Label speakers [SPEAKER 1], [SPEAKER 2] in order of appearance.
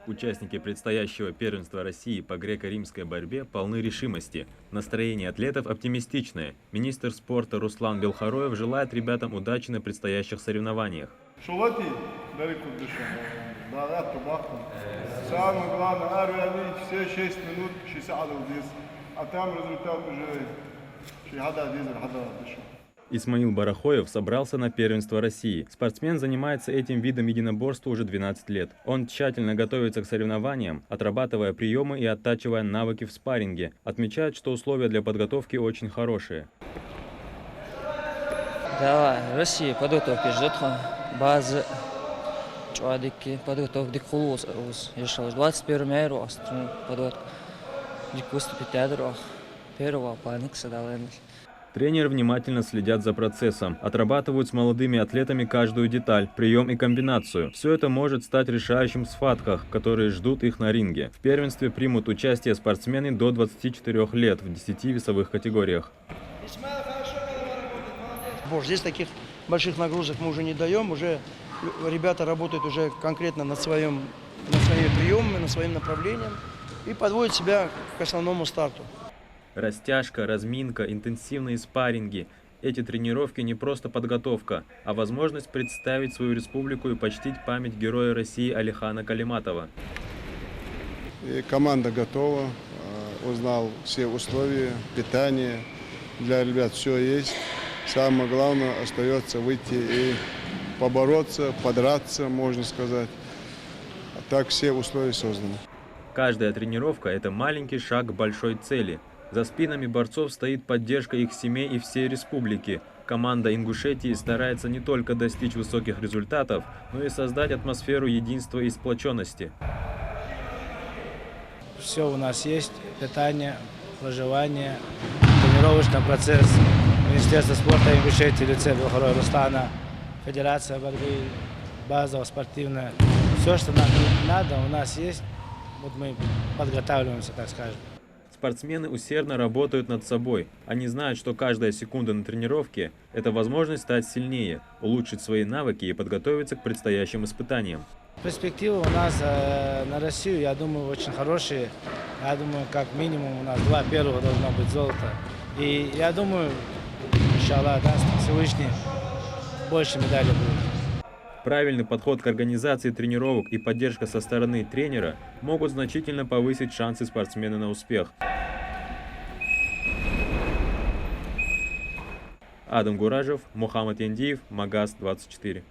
[SPEAKER 1] Участники предстоящего первенства России по греко-римской борьбе полны решимости. Настроение атлетов оптимистичное. Министр спорта Руслан Белхароев желает ребятам удачи на предстоящих соревнованиях.
[SPEAKER 2] Самое главное, все 6 минут, 60 здесь. А там результат уже
[SPEAKER 1] Исмаил Барахоев собрался на первенство России. Спортсмен занимается этим видом единоборства уже 12 лет. Он тщательно готовится к соревнованиям, отрабатывая приемы и оттачивая навыки в спарринге. Отмечает, что условия для подготовки очень хорошие.
[SPEAKER 3] Да, Россия подготовки ждет. Базы. Подготовки к 21 мэру, подготовка. Выступить первого паникса дал.
[SPEAKER 1] Тренеры внимательно следят за процессом, отрабатывают с молодыми атлетами каждую деталь, прием и комбинацию. Все это может стать решающим в схватках, которые ждут их на ринге. В первенстве примут участие спортсмены до 24 лет в 10 весовых категориях.
[SPEAKER 4] Здесь таких больших нагрузок мы уже не даем, уже ребята работают уже конкретно над своими приемами, над своим направлением и подводят себя к основному старту.
[SPEAKER 1] Растяжка, разминка, интенсивные спарринги. Эти тренировки не просто подготовка, а возможность представить свою республику и почтить память героя России Алихана Калиматова.
[SPEAKER 2] И команда готова, узнал все условия, питание. Для ребят все есть. Самое главное, остается выйти и побороться, подраться, можно сказать. А так все условия созданы.
[SPEAKER 1] Каждая тренировка – это маленький шаг к большой цели. За спинами борцов стоит поддержка их семей и всей республики. Команда Ингушетии старается не только достичь высоких результатов, но и создать атмосферу единства и сплоченности.
[SPEAKER 5] Все у нас есть: питание, проживание, тренировочный процесс. Министерство спорта Ингушетии, лице Белхароева Руслана, Федерация борьбы, база спортивная. Все, что нам надо, у нас есть. Вот мы подготавливаемся, так скажем.
[SPEAKER 1] Спортсмены усердно работают над собой. Они знают, что каждая секунда на тренировке – это возможность стать сильнее, улучшить свои навыки и подготовиться к предстоящим испытаниям.
[SPEAKER 5] Перспективы у нас на Россию, я думаю, очень хорошие. Я думаю, как минимум у нас 2 первых должно быть золото. И я думаю, иншаллах, даст Всевышний, больше медалей будет.
[SPEAKER 1] Правильный подход к организации тренировок и поддержка со стороны тренера могут значительно повысить шансы спортсмена на успех. Адам Гуражев, Мухаммад Яндиев, Магаз 24.